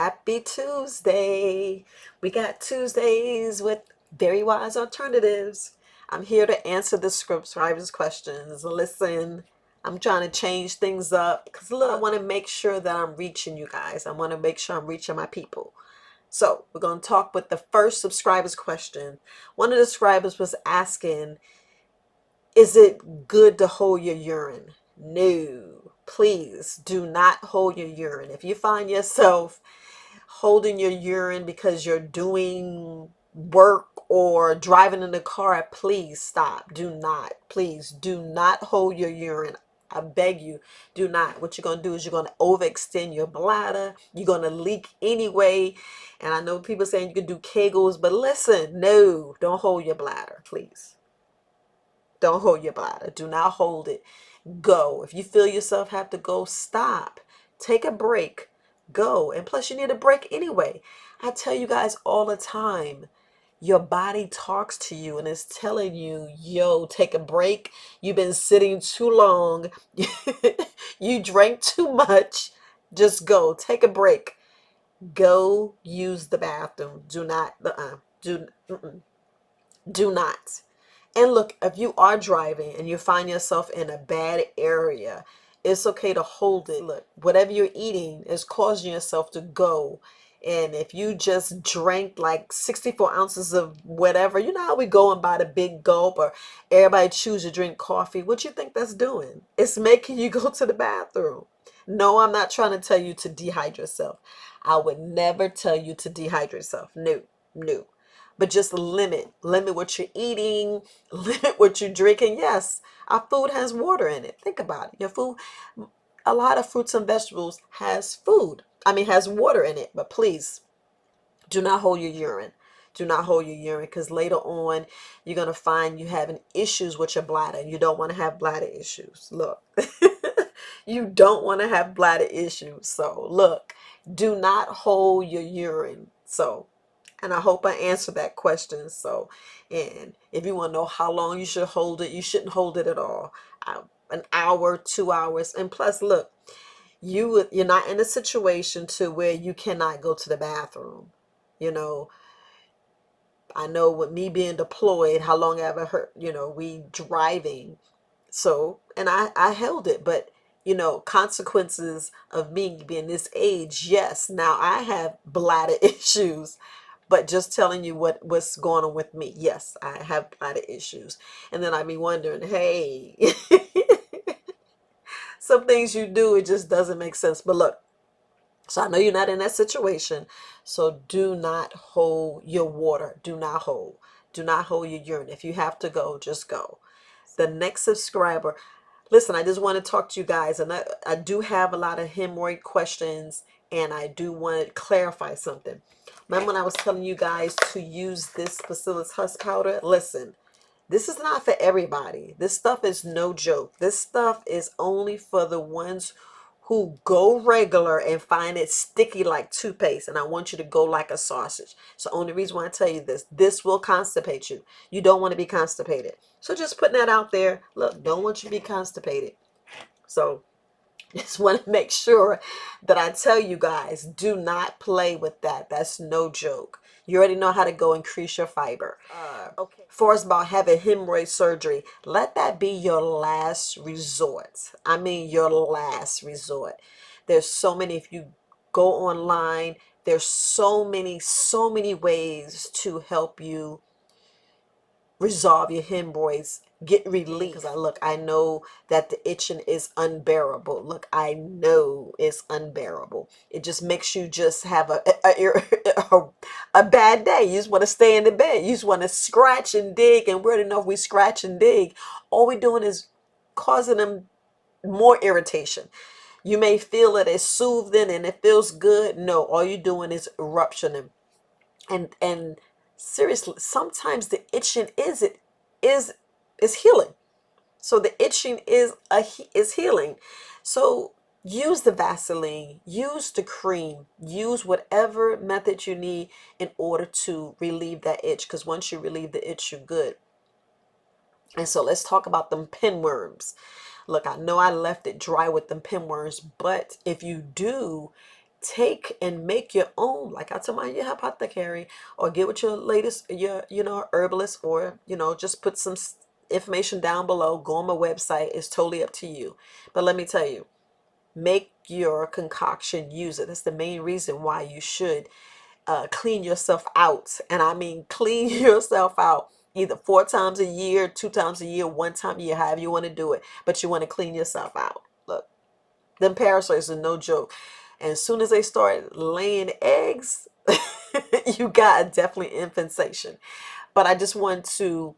Happy Tuesday. We got Tuesdays with very wise alternatives. I'm here to answer the script writer's questions. Listen, I'm trying to change things up because look, I want to make sure that I'm reaching you guys. I want to make sure I'm reaching my people. So we're going to talk with the first subscriber's question. One of the subscribers was asking, is it good to hold your urine? No, please do not hold your urine. If you find yourself holding your urine because you're doing work or driving in the car, please stop. Do not. Please do not hold your urine. I beg you, do not. What you're going to do is you're going to overextend your bladder. You're going to leak anyway. And I know people saying you can do Kegels, but listen, no, don't hold your bladder, please. Don't hold your bladder. Do not hold it. Go. If you feel yourself have to go, stop. Take a break. Go. And plus, you need a break anyway. I tell you guys all the time, your body talks to you and is telling you, yo, take a break. You've been sitting too long. You drank too much. Just go. Take a break. Go use the bathroom. Do not, do not. And look, if you are driving and you find yourself in a bad area, it's okay to hold it. Look, whatever you're eating is causing yourself to go. And if you just drank like 64 ounces of whatever, you know how we go and buy the big gulp, or everybody choose to drink coffee. What you think that's doing? It's making you go to the bathroom. No, I'm not trying to tell you to dehydrate yourself. I would never tell you to dehydrate yourself. No, no. But just limit what you're eating, limit what you're drinking. Yes, our food has water in it. Think about it. Your food, a lot of fruits and vegetables has water in it. But please do not hold your urine. Do not hold your urine, because later on you're going to find you having issues with your bladder, and you don't want to have bladder issues. Look, you don't want to have bladder issues. So look, do not hold your urine. So, and I hope I answered that question. So, and if you want to know how long you should hold it, you shouldn't hold it at all. An hour, 2 hours. And plus, look, you're not in a situation to where you cannot go to the bathroom. You know, I know with me being deployed, how long I ever heard, we driving. So, and I held it, but consequences of me being this age, yes, now I have bladder issues, but just telling you what's going on with me. Yes, I have bladder issues. And then I'd be wondering, hey, some things you do, it just doesn't make sense. But look, so I know you're not in that situation. So do not hold your water. Do not hold. Do not hold your urine. If you have to go, just go. The next subscriber, listen, I just want to talk to you guys. And I do have a lot of hemorrhoid questions. And I do want to clarify something. Remember when I was telling you guys to use this bacillus husk powder? Listen, this is not for everybody. This stuff is no joke. This stuff is only for the ones who go regular and find it sticky like toothpaste. And I want you to go like a sausage. So only reason why I tell you this will constipate you. You don't want to be constipated. So just putting that out there. Look, don't want you to be constipated. So just want to make sure that I tell you guys, do not play with that. That's no joke. You already know how to go increase your fiber. Okay. For us about having hemorrhoid surgery, let that be your last resort. I mean, your last resort. There's so many, if you go online, there's so many ways to help you resolve your hemorrhoids, get relief. Because I know that the itching is unbearable. Look, I know it's unbearable. It just makes you just have a bad day. You just want to stay in the bed. You just want to scratch and dig. And we already know if we scratch and dig, all we're doing is causing them more irritation. You may feel it as soothing and it feels good. No, all you're doing is eruption them. And seriously, sometimes the itching is healing. So the itching is healing. So use the Vaseline, use the cream, use whatever method you need in order to relieve that itch. Because once you relieve the itch, you're good. And so let's talk about them pinworms. Look, I know I left it dry with them pinworms, but if you do take and make your own, like I told your apothecary, or get with your latest, your, herbalist, or, just put some information down below. Go on my website. It's totally up to you. But let me tell you, make your concoction, use it. That's the main reason why you should clean yourself out. And I mean, clean yourself out either 4 times a year, 2 times a year, 1 time a year, however you want to do it. But you want to clean yourself out. Look, them parasites are no joke. And as soon as they start laying eggs, you got definitely infestation. But I just want to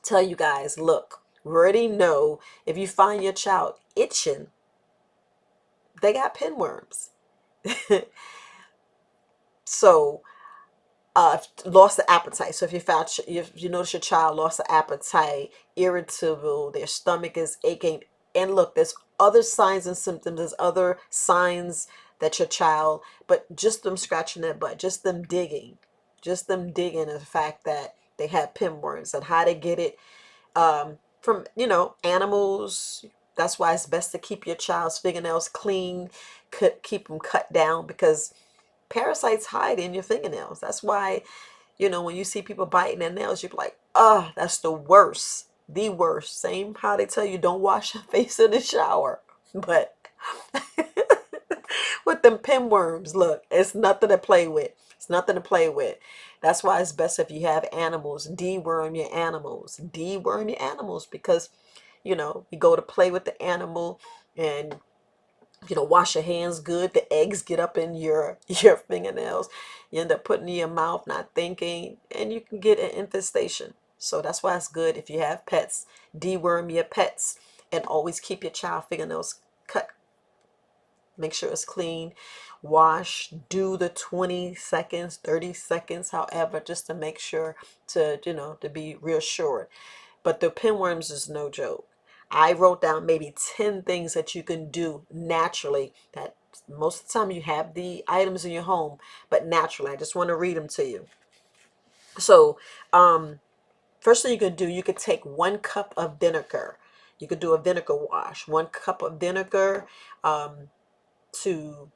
tell you guys, look, we already know if you find your child itching, they got pinworms. So, lost the appetite. So if if you notice your child lost the appetite, irritable, their stomach is aching, and look, there's other signs and symptoms. There's other signs that your child, but just them scratching their butt, just them digging, the fact that they have pinworms and how to get it from animals. That's why it's best to keep your child's fingernails clean, keep them cut down, because parasites hide in your fingernails. That's why, when you see people biting their nails, you're like, that's the worst. The worst. Same how they tell you don't wash your face in the shower. But with them pinworms, look, it's nothing to play with. It's nothing to play with. That's why it's best if you have animals, deworm your animals. Deworm your animals, because, you go to play with the animal and wash your hands good. The eggs get up in your fingernails. You end up putting it in your mouth, not thinking, and you can get an infestation. So that's why it's good if you have pets, deworm your pets, and always keep your child fingernails cut. Make sure it's clean. Wash. Do the 20 seconds, 30 seconds, however, just to make sure to be reassured. But the pinworms is no joke. I wrote down maybe 10 things that you can do naturally, that most of the time you have the items in your home, but naturally. I just want to read them to you. So, first thing you can do, you could take 1 cup of vinegar. You could do a vinegar wash. 1 cup of vinegar to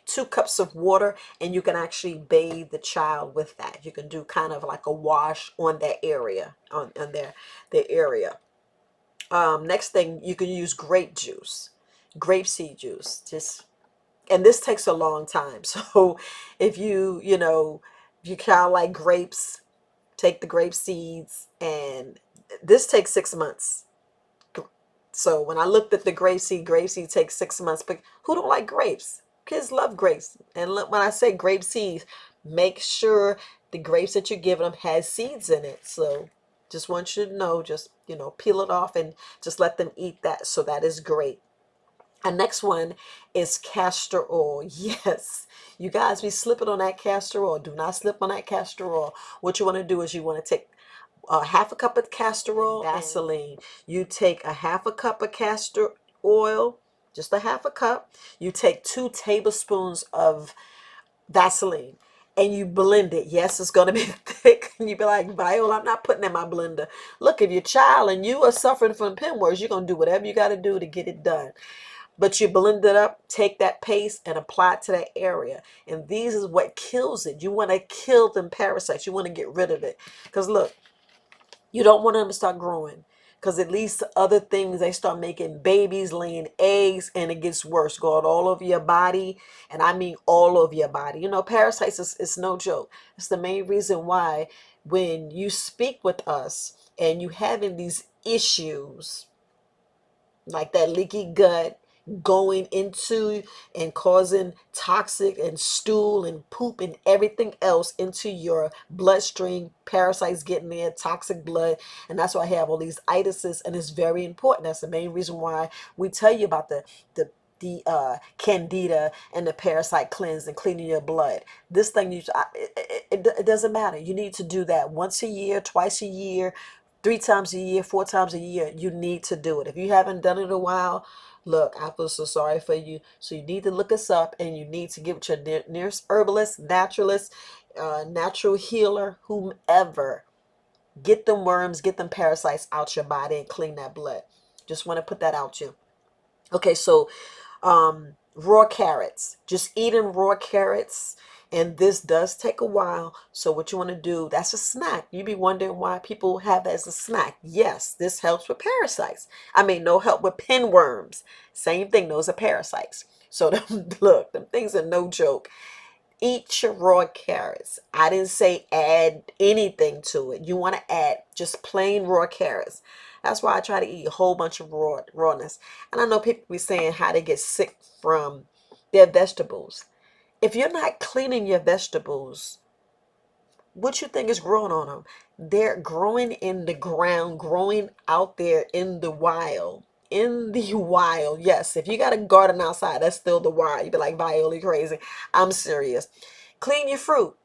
two cups of water, and you can actually bathe the child with that. You can do kind of like a wash on that area, on their area. Next thing, you can use grape juice, grapeseed juice. And this takes a long time. So if if you kind of like grapes, take the grape seeds, and this takes 6 months. So when I looked at the grape seed takes 6 months. But who don't like grapes? Kids love grapes. And look, when I say grape seeds, make sure the grapes that you're giving them has seeds in it. So just want you to know, just, peel it off and just let them eat that. So that is great. And next one is castor oil. Yes, you guys be slipping on that castor oil. Do not slip on that castor oil. What you want to do is you want to take half a cup of castor oil, Vaseline. You take a half a cup of castor oil, just a half a cup. You take 2 tablespoons of Vaseline, and you blend it. Yes, it's going to be thick. And you be like, Viola, I'm not putting in my blender. Look, if your child and you are suffering from pinworms, you're going to do whatever you got to do to get it done. But you blend it up, take that paste and apply it to that area. And these is what kills it. You want to kill them parasites. You want to get rid of it. Because look, you don't want them to start growing, because it leads to other things. They start making babies, laying eggs, and it gets worse. Going all over your body, and I mean all over your body. Parasites is no joke. It's the main reason why when you speak with us and you having these issues, like that leaky gut going into and causing toxic and stool and poop and everything else into your bloodstream, parasites getting there, toxic blood. And that's why I have all these itises, and it's very important. That's the main reason why we tell you about the candida and the parasite cleanse and cleaning your blood. This thing, it doesn't matter. You need to do that once a year, twice a year, 3 times a year, 4 times a year. You need to do it. If you haven't done it in a while, look, I feel so sorry for you. So you need to look us up, and you need to give it your nearest herbalist, naturalist, natural healer, whomever. Get them worms, get them parasites out your body and clean that blood. Just want to put that out you. Okay, so raw carrots, just eating raw carrots. And this does take a while. So what you want to do, that's a snack. You be wondering why people have that as a snack. Yes, this helps with parasites. I mean, no help with pinworms. Same thing, those are parasites. So look, them things are no joke. Eat your raw carrots. I didn't say add anything to it. You want to add just plain raw carrots. That's why I try to eat a whole bunch of rawness. And I know people be saying how they get sick from their vegetables. If you're not cleaning your vegetables, what you think is growing on them? They're growing in the ground, growing out there in the wild. In the wild, yes. If you got a garden outside, that's still the wild. You be like, Viola, you crazy. I'm serious. Clean your fruit.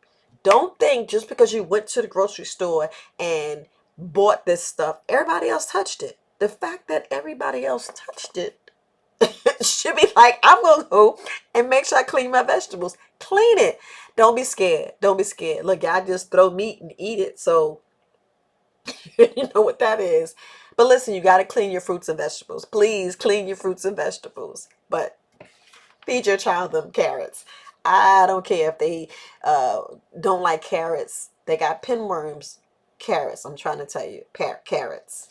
Don't think just because you went to the grocery store and bought this stuff, everybody else touched it. The fact that everybody else touched it should be like, I'm gonna go and make sure I clean my vegetables. Clean it. Don't be scared. Don't be scared. Look, I just throw meat and eat it. So you know what that is. But listen, you got to clean your fruits and vegetables. Please clean your fruits and vegetables. But feed your child them carrots. I don't care if they uh, don't like carrots. They got pinworms. Carrots. I'm trying to tell you, carrots.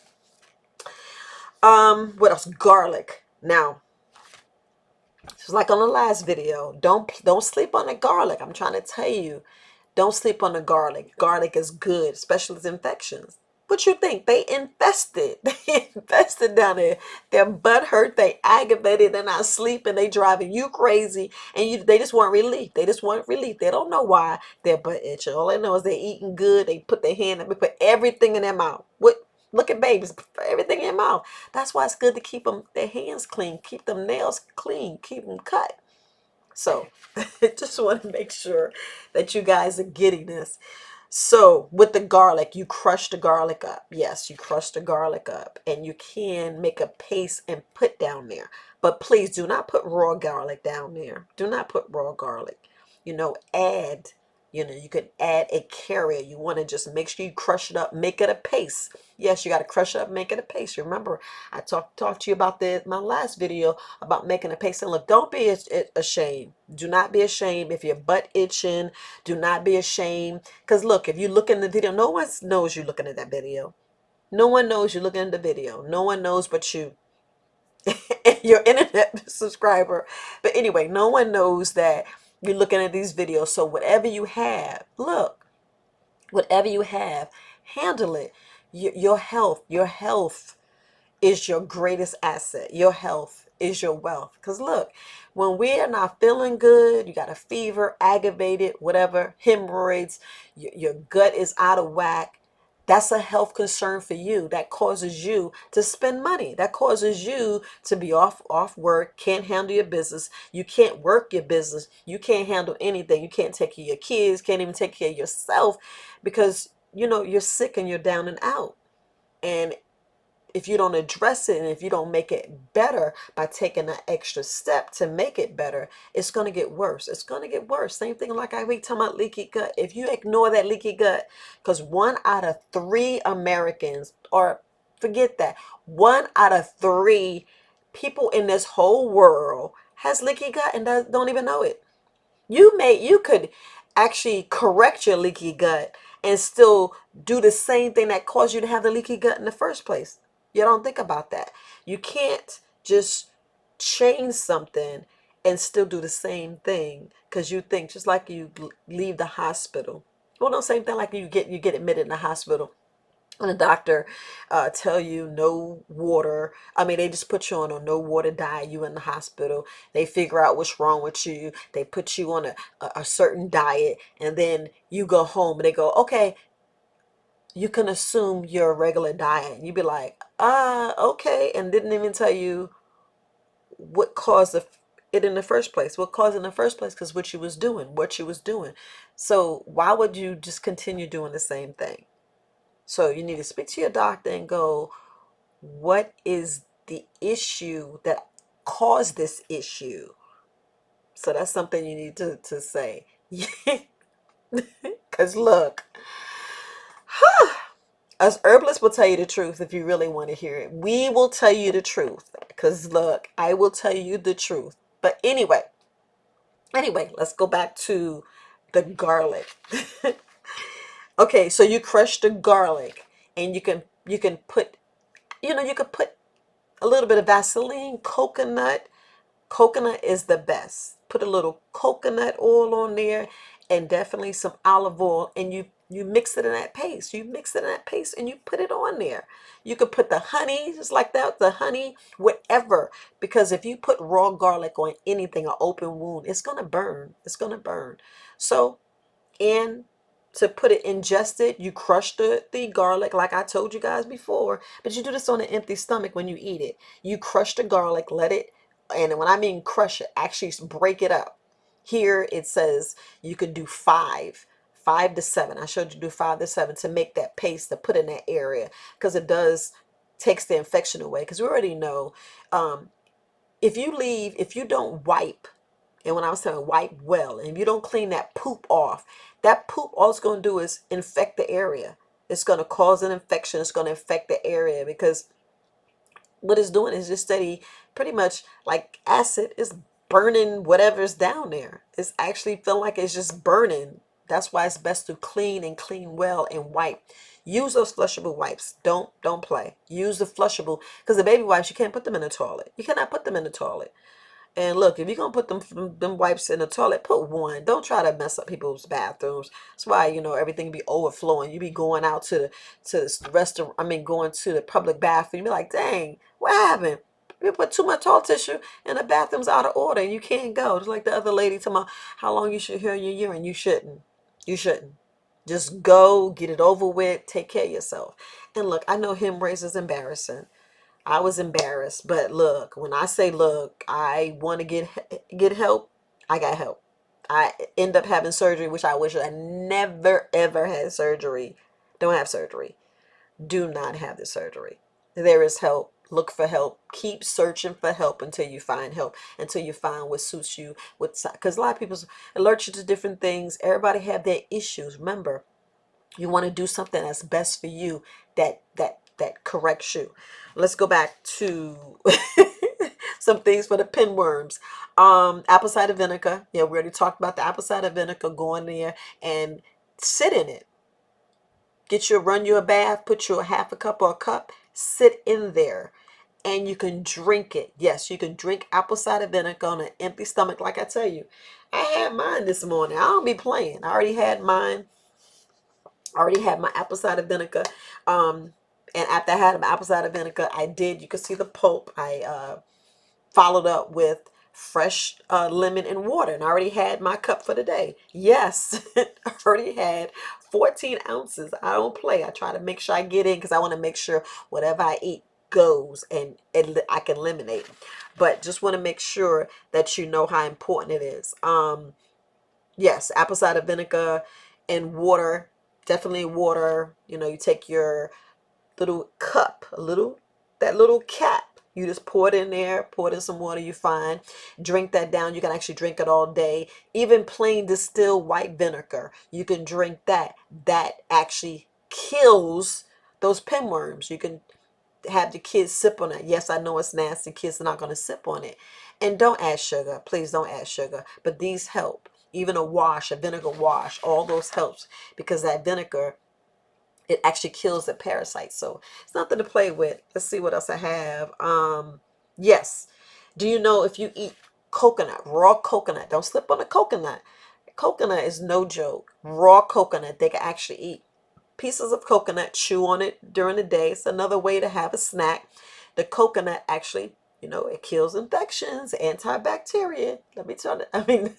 What else? Garlic. Now, just like on the last video, don't sleep on the garlic. I'm trying to tell you, don't sleep on the garlic. Garlic is good, especially with infections. What you think? They infested. They infested down there. Their butt hurt. They aggravated. They're not sleeping. They driving you crazy. And they just want relief. They just want relief. They don't know why their butt itching. All they know is they're eating good. They put their hand up. They put everything in their mouth. What? Look at babies. Put everything in their mouth. That's why it's good to keep their hands clean. Keep them nails clean. Keep them cut. So I just want to make sure that you guys are getting this. So with the garlic, you crush the garlic up. Yes, you crush the garlic up and you can make a paste and put down there. But please do not put raw garlic down there. Do not put raw garlic. Add, you can add a carrier. You want to just make sure you crush it up, make it a paste. Yes, you got to crush it up, make it a paste. Remember, I talked to you about my last video about making a paste. And look, don't be ashamed. Do not be ashamed if your butt itching. Do not be ashamed. Because look, if you look in the video, no one knows you're looking at that video. No one knows you're looking at the video. No one knows but you. Your internet subscriber. But anyway, no one knows that you're looking at these videos. So whatever you have, look, whatever you have, handle it. Your health is your greatest asset. Your health is your wealth. Because look, when we are not feeling good, you got a fever, aggravated, whatever, hemorrhoids, your gut is out of whack. That's a health concern for you. That causes you to spend money. That causes you to be off work, can't handle your business. You can't work your business. You can't handle anything. You can't take care of your kids, can't even take care of yourself because you're sick and you're down and out. And if you don't address it and if you don't make it better by taking an extra step to make it better, it's going to get worse. It's going to get worse. Same thing like I be talking about leaky gut. If you ignore that leaky gut, because 1 out of 3 Americans, or forget that, 1 out of 3 people in this whole world has leaky gut and don't even know it. You could actually correct your leaky gut and still do the same thing that caused you to have the leaky gut in the first place. You don't think about that. You can't just change something and still do the same thing because you think just like you leave the hospital. Well, no, same thing like you get admitted in the hospital and the doctor tell you no water. I mean, they just put you on a no water diet. You in the hospital. They figure out what's wrong with you. They put you on a certain diet, and then you go home and they go, okay, you can assume your regular diet. You be like, okay, and didn't even tell you what caused it in the first place. What caused it in the first place? Because what you was doing. So why would you just continue doing the same thing? So you need to speak to your doctor and go, what is the issue that caused this issue? So that's something you need to say. Because look, us herbalists will tell you the truth if you really want to hear it. We will tell you the truth. Because look, I will tell you the truth. But anyway, let's go back to the garlic. Okay, so you crush the garlic, and you can put, you could put a little bit of Vaseline, coconut. Coconut is the best. Put a little coconut oil on there, and definitely some olive oil, and you mix it in that paste. You mix it in that paste and you put it on there. You could put the honey, just like that, the honey, whatever. Because if you put raw garlic on anything, an open wound, it's gonna burn. It's gonna burn. So, and to put it ingested, you crush the garlic like I told you guys before, but you do this on an empty stomach when you eat it. You crush the garlic, let it, and when I mean crush it, actually break it up. Here it says you could do five to seven. I showed you do 5 to 7 to make that paste to put in that area, because it does takes the infection away. Because we already know, um, if you don't wipe, and when I was saying wipe well, and if you don't clean that poop off, that poop, all it's going to do is infect the area. It's going to cause an infection. It's going to infect the area, because what it's doing is just steady, pretty much like acid is burning whatever's down there. It's actually feeling like it's just burning. That's why it's best to clean and clean well and wipe. Use those flushable wipes. Don't play. Use the flushable, because the baby wipes, you can't put them in the toilet. You cannot put them in the toilet. And look, if you're gonna put them wipes in the toilet, put one. Don't try to mess up people's bathrooms. That's why, everything be overflowing. You be going out to the restaurant. I mean, going to the public bathroom. You be like, dang, what happened? You put too much toilet tissue, and the bathroom's out of order, and you can't go. Just like the other lady talking about how long you should hear your urine. You shouldn't. You shouldn't. Just go, get it over with, take care of yourself. And look, I know hemorrhoids is embarrassing. I was embarrassed, but look, when I say look, I want to get help, I got help. I end up having surgery, which I wish I never ever had surgery. Don't have surgery. Do not have the surgery. There is help. Look for help. Keep searching for help until you find help, until you find what suits you. Because a lot of people alert you to different things. Everybody have their issues. Remember, you want to do something that's best for you, that corrects you. Let's go back to some things for the pinworms. Apple cider vinegar. Yeah, we already talked about the apple cider vinegar. Go in there and sit in it. Run you a bath, put you a half a cup or a cup, sit in there, and you can drink it. Yes, you can drink apple cider vinegar on an empty stomach. Like I tell you, I had mine this morning. I don't be playing. I already had mine. I already had my apple cider vinegar. And after I had my apple cider vinegar, you can see the pulp. I followed up with fresh lemon and water. And I already had my cup for the day. Yes, I already had 14 ounces. I don't play. I try to make sure I get in, because I want to make sure whatever I eat goes, and I can eliminate. But just want to make sure that you know how important it is. Yes, apple cider vinegar and water. Definitely water. You take your little cup, that little cap. You just pour it in there, pour it in some water, you find. Drink that down. You can actually drink it all day. Even plain distilled white vinegar, you can drink that. That actually kills those pinworms. You can have the kids sip on it. Yes, I know it's nasty. Kids are not going to sip on it. And don't add sugar. Please don't add sugar. But these help. Even a vinegar wash, all those helps, because that vinegar, it actually kills the parasites. So it's nothing to play with. Let's see what else I have. Yes. Do you know, if you eat coconut, raw coconut, don't slip on the coconut. Coconut is no joke. Raw coconut, they can actually eat pieces of coconut, chew on it during the day. It's another way to have a snack. The coconut actually, it kills infections, antibacterial. Let me tell you, I mean,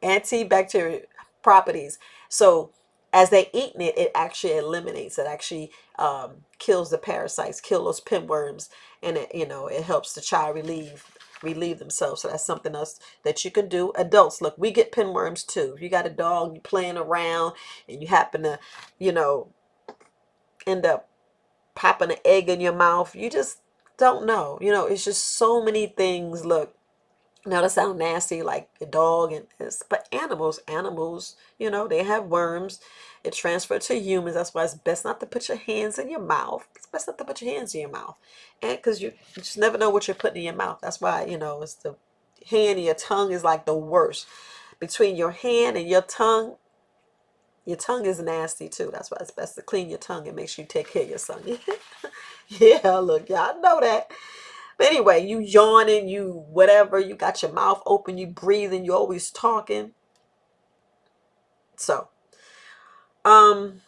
antibacterial properties. So as they eating it, it actually eliminates. It actually kills the parasites, kill those pinworms, and it helps the child relieve themselves. So that's something else that you can do. Adults, look, we get pinworms too. If you got a dog, you playing around, and you happen to, end up popping an egg in your mouth, you just don't know. It's just so many things. Look, Now that sound nasty, like a dog and this, but animals, they have worms. It transferred to humans. That's why it's best not to put your hands in your mouth. It's best not to put your hands in your mouth, and because you just never know what you're putting in your mouth. That's why it's the hand and your tongue is like the worst. Between your hand and your tongue is nasty too. That's why it's best to clean your tongue and make sure you take care of your son. Yeah, look, y'all know that. But anyway, you yawning, you whatever, you got your mouth open, you breathing, you always talking. So, um,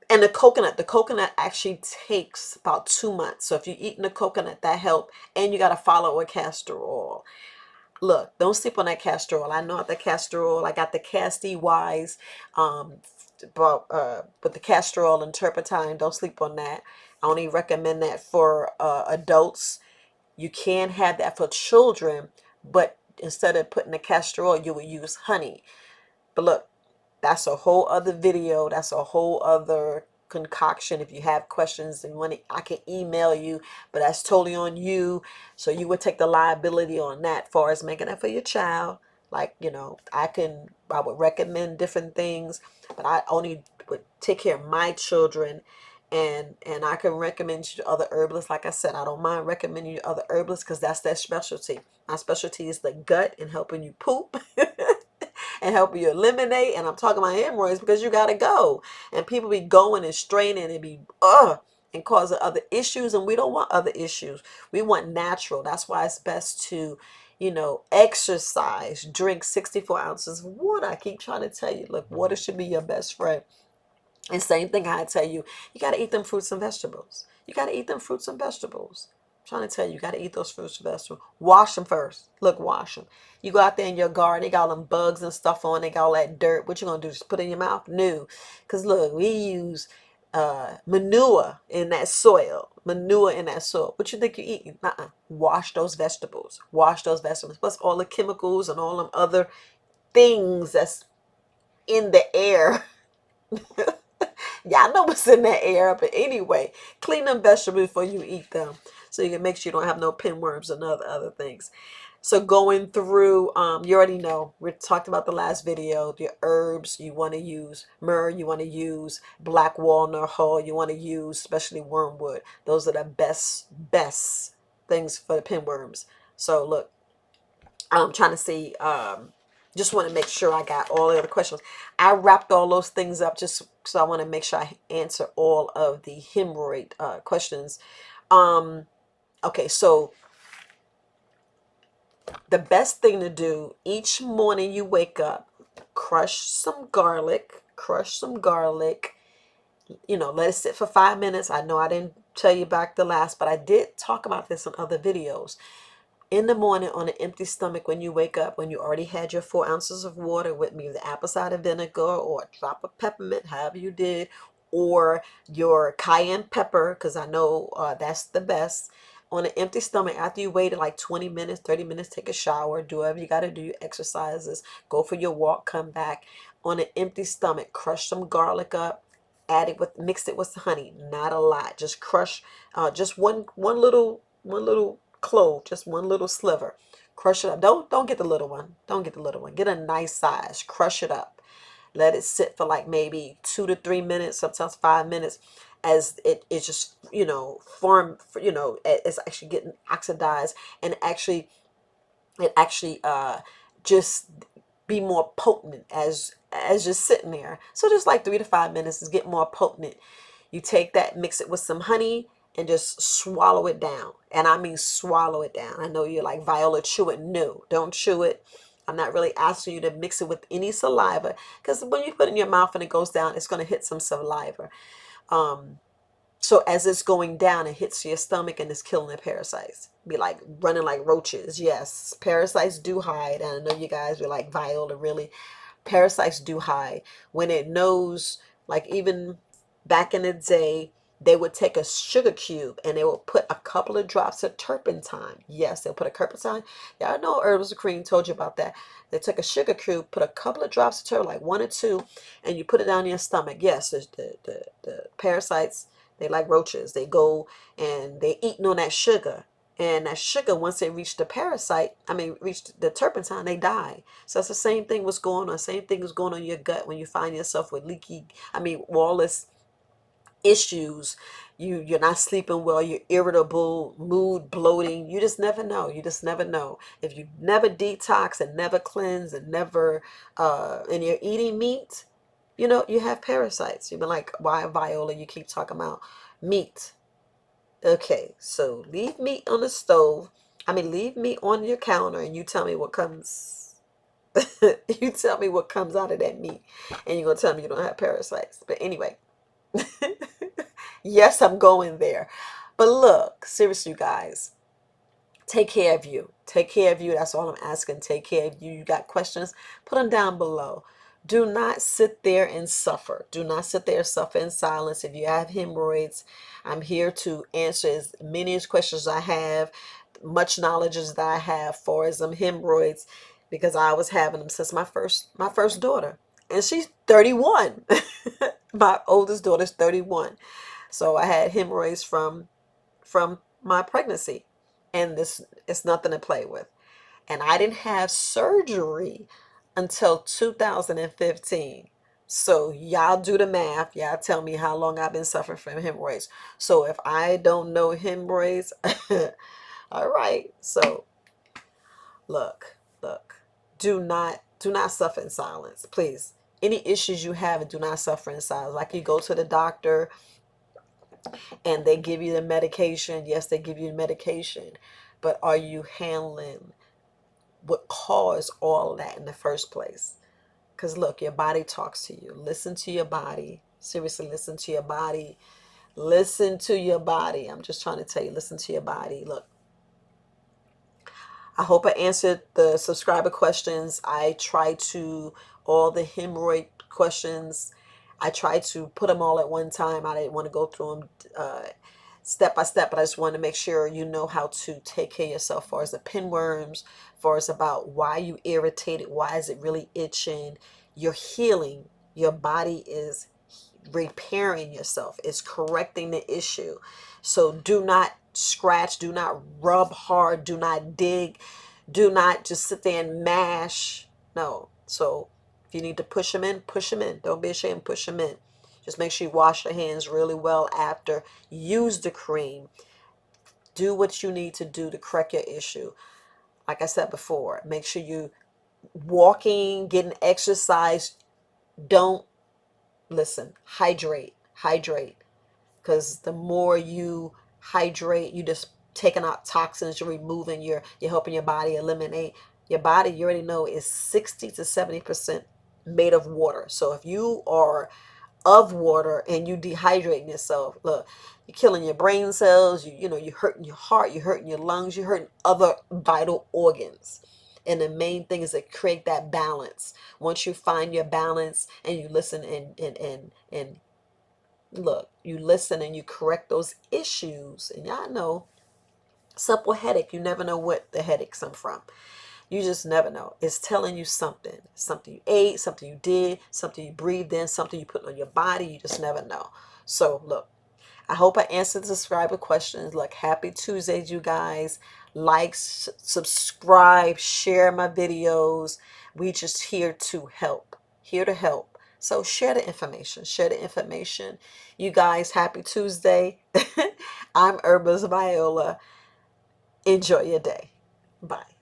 and the coconut actually takes about 2 months. So if you're eating the coconut, that help. And you got to follow a castor oil. Look, don't sleep on that castor oil. I know the castor oil. I got the Casty Wise, um, but the castor oil and turpentine. Don't sleep on that. I only recommend that for adults. You can have that for children, but instead of putting the castor oil, you would use honey. But look, that's a whole other video. That's a whole other concoction. If you have questions and want it, I can email you, but that's totally on you. So you would take the liability on that far as making that for your child. Like, I would recommend different things, but I only would take care of my children, and I can recommend you to other herbalists. Like I said, I don't mind recommending you to other herbalists because that's their specialty. My specialty is the gut and helping you poop and helping you eliminate. And I'm talking about hemorrhoids because you got to go. And people be going and straining and be, and causing other issues. And we don't want other issues. We want natural. That's why it's best to, exercise, drink 64 ounces of water. I keep trying to tell you, look, water should be your best friend. And same thing I tell you, you got to eat them fruits and vegetables. You got to eat them fruits and vegetables. I'm trying to tell you, you got to eat those fruits and vegetables. Wash them first. Look, wash them. You go out there in your garden, they got all them bugs and stuff on, they got all that dirt. What you going to do, just put it in your mouth? No. Because look, we use manure in that soil. Manure in that soil. What you think you're eating? Wash those vegetables. Wash those vegetables. Plus all the chemicals and all them other things that's in the air. Yeah, I know what's in that air, but anyway, clean them vegetables before you eat them, so you can make sure you don't have no pinworms and other things. So going through, you already know we talked about the last video. Your herbs you want to use myrrh, you want to use black walnut hull, you want to use especially wormwood. Those are the best things for the pinworms. So look, I'm trying to see. Just want to make sure I got all the other questions. I wrapped all those things up just so I want to make sure I answer all of the hemorrhoid questions. Okay, so the best thing to do each morning you wake up, crush some garlic. Let it sit for 5 minutes. I know I didn't tell you back the last, but I did talk about this in other videos. In the morning on an empty stomach, when you wake up, when you already had your 4 ounces of water with me, the apple cider vinegar or a drop of peppermint, however you did, or your cayenne pepper, because I know that's the best. On an empty stomach, after you waited like 20 minutes, 30 minutes, take a shower, do whatever you got to do, your exercises, go for your walk, come back. On an empty stomach, crush some garlic up, mix it with honey, not a lot. Just crush, just one little clove, just one little sliver. Crush it up. Don't get the little one. Don't get the little one. Get a nice size. Crush it up. Let it sit for like maybe 2 to 3 minutes, sometimes 5 minutes, as it just form. It's actually getting oxidized, and it actually just be more potent as just sitting there. So just like 3 to 5 minutes is get more potent. You take that, mix it with some honey, and just swallow it down. And I mean swallow it down. I know you're like, Viola, chew it. No, don't chew it. I'm not really asking you to mix it with any saliva, because when you put it in your mouth and it goes down, it's going to hit some saliva. So as it's going down, it hits your stomach and it's killing the parasites. Be like running like roaches. Yes, parasites do hide. And I know you guys are like, Viola, really? Parasites do hide. When it knows, like even back in the day, they would take a sugar cube and they would put a couple of drops of turpentine. Yes, they'll put a turpentine. Y'all know Herbals of Cream told you about that. They took a sugar cube, put a couple of drops of turpentine, like 1 or 2, and you put it down in your stomach. Yes, the parasites, they like roaches. They go and they eating on that sugar. And that sugar, once they reach the parasite, reach the turpentine, they die. So it's the same thing what's going on. Same thing is going on in your gut when you find yourself with all this issues. You're not sleeping well, you're irritable, mood, bloating. You just never know. You just never know. If you never detox and never cleanse and never and you're eating meat, you have parasites. You've been like, why, Viola, you keep talking about meat? Okay, so leave meat on the stove. Leave meat on your counter, and you tell me what comes. You tell me what comes out of that meat, and you're gonna tell me you don't have parasites. But anyway, yes, I'm going there. But look, seriously, you guys, take care of you. Take care of you. That's all I'm asking. Take care of you. You got questions? Put them down below. Do not sit there and suffer. Do not sit there and suffer in silence. If you have hemorrhoids, I'm here to answer as many as questions I have, much knowledge as that I have for as hemorrhoids, because I was having them since my first daughter, and she's 31. My oldest daughter's 31. So I had hemorrhoids from my pregnancy, and this it's nothing to play with. And I didn't have surgery until 2015. So y'all do the math. Y'all tell me how long I've been suffering from hemorrhoids. So if I don't know hemorrhoids, all right. So look. Do not suffer in silence, please. Any issues you have, do not suffer in silence. Like, you go to the doctor and they give you the medication. Yes, they give you the medication, but are you handling what caused all of that in the first place? Because look, your body talks to you. Listen to your body. Seriously, listen to your body. Listen to your body. I'm just trying to tell you, listen to your body. Look, I hope I answered the subscriber questions. I try to, all the hemorrhoid questions, I tried to put them all at one time. I didn't want to go through them step by step, but I just want to make sure you know how to take care of yourself, far as the pinworms, far as about why you irritated, why is it really itching. You're healing. Your body is repairing yourself. It's correcting the issue. So do not scratch, do not rub hard, do not dig, do not just sit there and mash. No. So if you need to push them in, push them in. Don't be ashamed, push them in. Just make sure you wash your hands really well after. Use the cream. Do what you need to do to correct your issue. Like I said before, make sure you walking, getting exercise. Don't listen. Hydrate. Because the more you hydrate, you just taking out toxins, you're removing, you're helping your body eliminate. Your body, you already know, is 60 to 70% made of water. So if you are of water and you dehydrating yourself, look, you're killing your brain cells. You're hurting your heart, you're hurting your lungs, you're hurting other vital organs. And the main thing is to create that balance. Once you find your balance and you listen and look, you listen and you correct those issues. And y'all know, simple headache, you never know what the headaches come from. You just never know. It's telling you something. Something you ate, something you did, something you breathed in, something you put on your body. You just never know. So look, I hope I answered the subscriber questions. Look, happy Tuesdays, you guys. Like, subscribe, share my videos. We just here to help. Here to help. So share the information. Share the information. You guys, happy Tuesday. I'm Herbalist Viola. Enjoy your day. Bye.